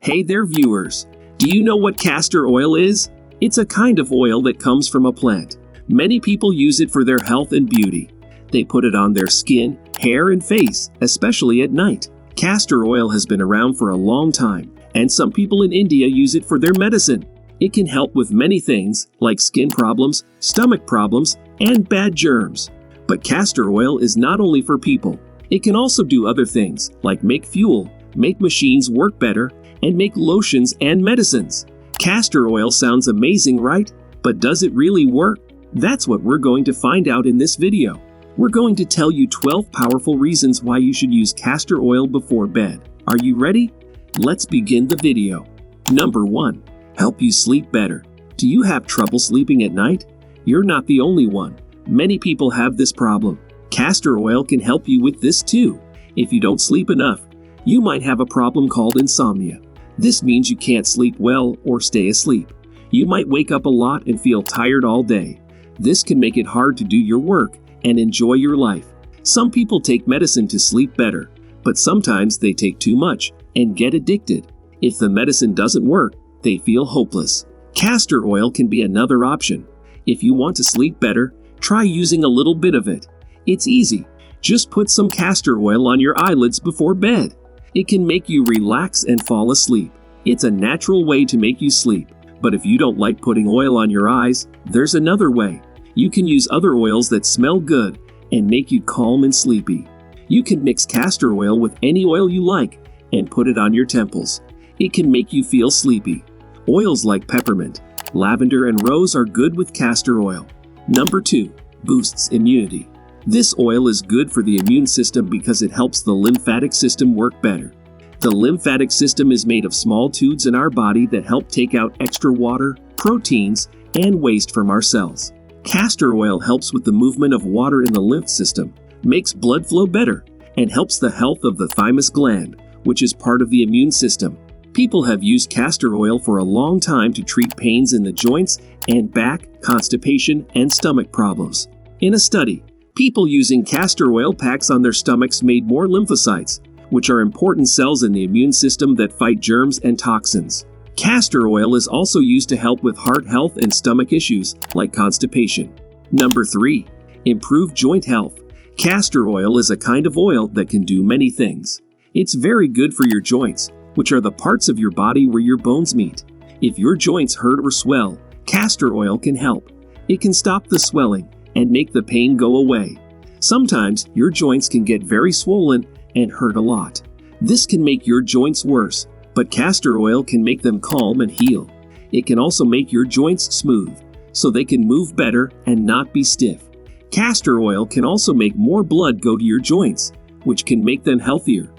Hey there, viewers! Do you know what castor oil is? It's a kind of oil that comes from a plant. Many people use it for their health and beauty. They put it on their skin, hair, and face, especially at night. Castor oil has been around for a long time, and some people in India use it for their medicine. It can help with many things, like skin problems, stomach problems, and bad germs. But castor oil is not only for people. It can also do other things, like make fuel, make machines work better, and make lotions and medicines. Castor oil sounds amazing, right? But does it really work? That's what we're going to find out in this video. We're going to tell you 12 powerful reasons why you should use castor oil before bed. Are you ready? Let's begin the video. Number 1. Help you sleep better. Do you have trouble sleeping at night? You're not the only one. Many people have this problem. Castor oil can help you with this too. If you don't sleep enough, you might have a problem called insomnia. This means you can't sleep well or stay asleep. You might wake up a lot and feel tired all day. This can make it hard to do your work and enjoy your life. Some people take medicine to sleep better, but sometimes they take too much and get addicted. If the medicine doesn't work, they feel hopeless. Castor oil can be another option. If you want to sleep better, try using a little bit of it. It's easy. Just put some castor oil on your eyelids before bed. It can make you relax and fall asleep. It's a natural way to make you sleep. But if you don't like putting oil on your eyes, there's another way. You can use other oils that smell good and make you calm and sleepy. You can mix castor oil with any oil you like and put it on your temples. It can make you feel sleepy. Oils like peppermint, lavender, and rose are good with castor oil. Number 2. Boosts immunity. This oil is good for the immune system because it helps the lymphatic system work better. The lymphatic system is made of small tubes in our body that help take out extra water, proteins, and waste from our cells. Castor oil helps with the movement of water in the lymph system, makes blood flow better, and helps the health of the thymus gland, which is part of the immune system. People have used castor oil for a long time to treat pains in the joints and back, constipation, and stomach problems. In a study, people using castor oil packs on their stomachs made more lymphocytes, which are important cells in the immune system that fight germs and toxins. Castor oil is also used to help with heart health and stomach issues like constipation. Number 3. Improve joint health. Castor oil is a kind of oil that can do many things. It's very good for your joints, which are the parts of your body where your bones meet. If your joints hurt or swell, castor oil can help. It can stop the swelling and make the pain go away. Sometimes your joints can get very swollen and hurt a lot. This can make your joints worse, but castor oil can make them calm and heal. It can also make your joints smooth, so they can move better and not be stiff. Castor oil can also make more blood go to your joints, which can make them healthier.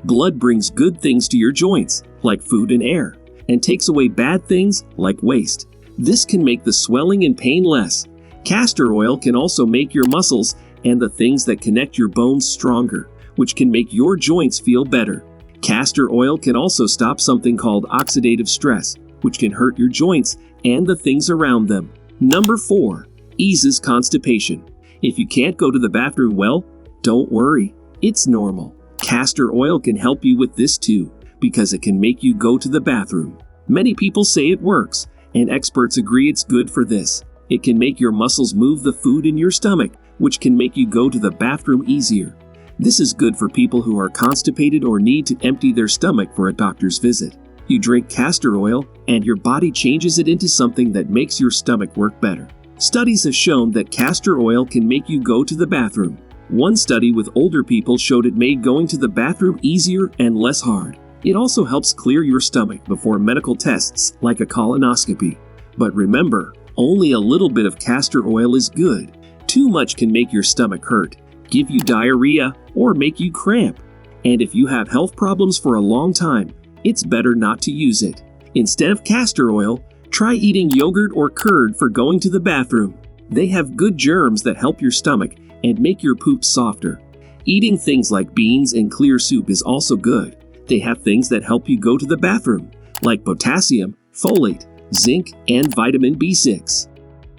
Blood brings good things to your joints, like food and air, and takes away bad things like waste. This can make the swelling and pain less. Castor oil can also make your muscles and the things that connect your bones stronger, which can make your joints feel better. Castor oil can also stop something called oxidative stress, which can hurt your joints and the things around them. Number 4. Eases constipation. If you can't go to the bathroom well, don't worry. It's normal. Castor oil can help you with this too, because it can make you go to the bathroom. Many people say it works, and experts agree it's good for this. It can make your muscles move the food in your stomach, which can make you go to the bathroom easier. This is good for people who are constipated or need to empty their stomach for a doctor's visit. You drink castor oil, and your body changes it into something that makes your stomach work better. Studies have shown that castor oil can make you go to the bathroom. One study with older people showed it made going to the bathroom easier and less hard. It also helps clear your stomach before medical tests like a colonoscopy. But remember, only a little bit of castor oil is good. Too much can make your stomach hurt, give you diarrhea, or make you cramp. And if you have health problems for a long time, it's better not to use it. Instead of castor oil, try eating yogurt or curd for going to the bathroom. They have good germs that help your stomach and make your poop softer. Eating things like beans and clear soup is also good. They have things that help you go to the bathroom, like potassium, folate, zinc, and vitamin B6.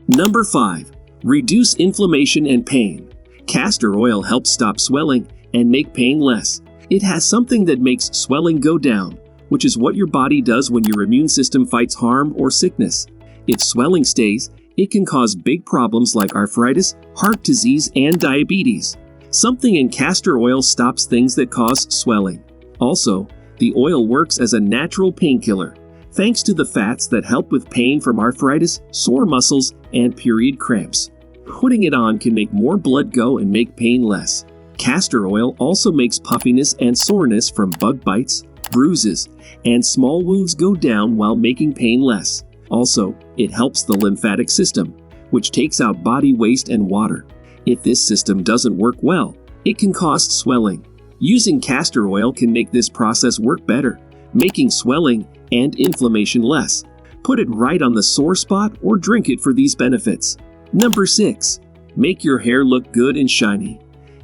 Number 5. Reduce inflammation and pain. Castor oil helps stop swelling and make pain less. It has something that makes swelling go down, which is what your body does when your immune system fights harm or sickness. If swelling stays, it can cause big problems like arthritis, heart disease, and diabetes. Something in castor oil stops things that cause swelling. Also, the oil works as a natural painkiller, thanks to the fats that help with pain from arthritis, sore muscles, and period cramps. Putting it on can make more blood go and make pain less. Castor oil also makes puffiness and soreness from bug bites, bruises, and small wounds go down while making pain less. Also, it helps the lymphatic system, which takes out body waste and water. If this system doesn't work well, it can cause swelling. Using castor oil can make this process work better, making swelling and inflammation less. Put it right on the sore spot or drink it for these benefits. Number 6. Make your hair look good and shiny.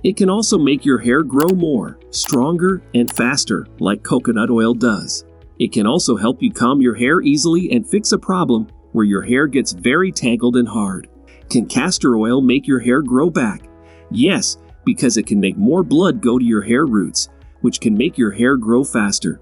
It can also make your hair grow more, stronger, and faster, like coconut oil does. It can also help you comb your hair easily and fix a problem where your hair gets very tangled and hard. Can castor oil make your hair grow back? Yes, because it can make more blood go to your hair roots, which can make your hair grow faster.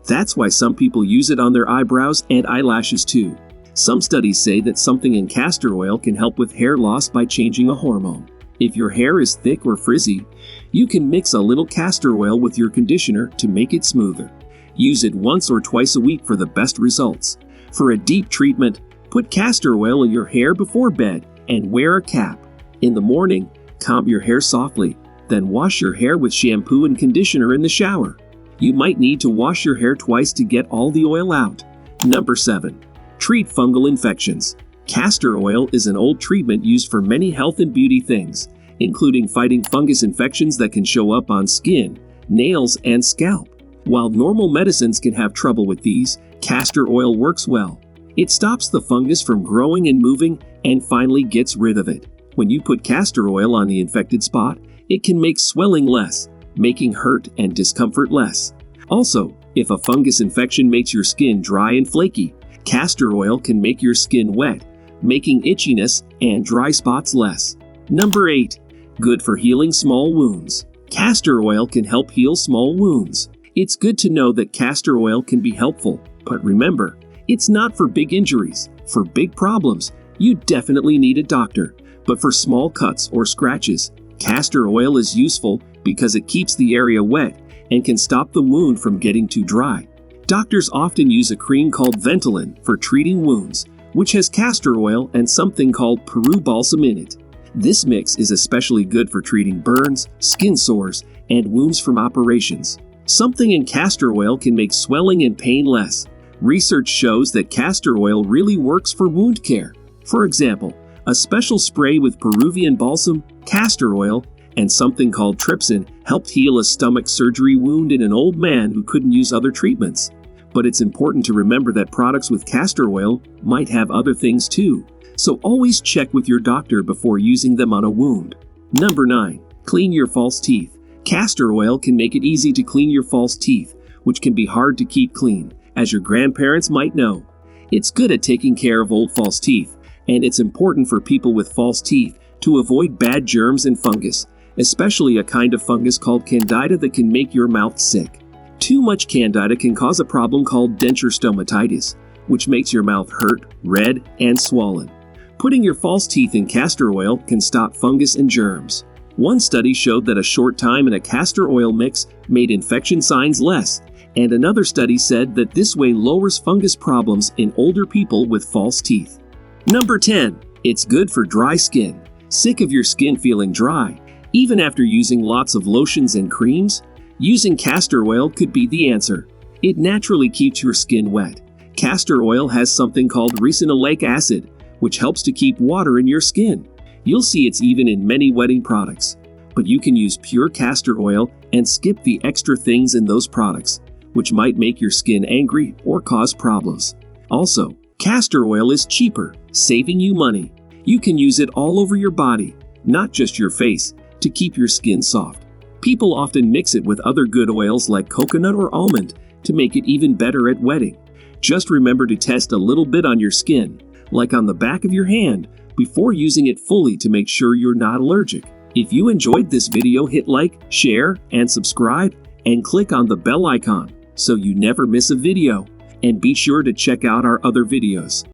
That's why some people use it on their eyebrows and eyelashes too. Some studies say that something in castor oil can help with hair loss by changing a hormone. If your hair is thick or frizzy, you can mix a little castor oil with your conditioner to make it smoother. Use it once or twice a week for the best results. For a deep treatment, put castor oil in your hair before bed and wear a cap. In the morning, comb your hair softly, then wash your hair with shampoo and conditioner in the shower. You might need to wash your hair twice to get all the oil out. Number 7. Treat fungal infections. Castor oil is an old treatment used for many health and beauty things, including fighting fungus infections that can show up on skin, nails, and scalp. While normal medicines can have trouble with these, castor oil works well. It stops the fungus from growing and moving and finally gets rid of it. When you put castor oil on the infected spot, it can make swelling less, making hurt and discomfort less. Also, if a fungus infection makes your skin dry and flaky, castor oil can make your skin wet, making itchiness and dry spots less. Number 8. Good for healing small wounds. Castor oil can help heal small wounds. It's good to know that castor oil can be helpful, but remember, it's not for big injuries. For big problems, you definitely need a doctor. But for small cuts or scratches, castor oil is useful because it keeps the area wet and can stop the wound from getting too dry. Doctors often use a cream called Ventolin for treating wounds, which has castor oil and something called Peru balsam in it. This mix is especially good for treating burns, skin sores, and wounds from operations. Something in castor oil can make swelling and pain less. Research shows that castor oil really works for wound care. For example, a special spray with Peruvian balsam, castor oil, and something called trypsin helped heal a stomach surgery wound in an old man who couldn't use other treatments. But it's important to remember that products with castor oil might have other things too, so always check with your doctor before using them on a wound. Number 9. Clean your false teeth. Castor oil can make it easy to clean your false teeth, which can be hard to keep clean, as your grandparents might know. It's good at taking care of old false teeth, and it's important for people with false teeth to avoid bad germs and fungus, especially a kind of fungus called candida that can make your mouth sick. Too much candida can cause a problem called denture stomatitis, which makes your mouth hurt, red, and swollen. Putting your false teeth in castor oil can stop fungus and germs. One study showed that a short time in a castor oil mix made infection signs less, and another study said that this way lowers fungus problems in older people with false teeth. Number 10. It's good for dry skin. Sick of your skin feeling dry, even after using lots of lotions and creams? Using castor oil could be the answer. It naturally keeps your skin wet. Castor oil has something called ricinoleic acid, which helps to keep water in your skin. You'll see it's even in many wetting products. But you can use pure castor oil and skip the extra things in those products, which might make your skin angry or cause problems. Also, castor oil is cheaper, saving you money. You can use it all over your body, not just your face, to keep your skin soft. People often mix it with other good oils like coconut or almond to make it even better at wetting. Just remember to test a little bit on your skin, like on the back of your hand, before using it fully to make sure you're not allergic. If you enjoyed this video, hit like, share, and subscribe, and click on the bell icon. so you never miss a video. And be sure to check out our other videos.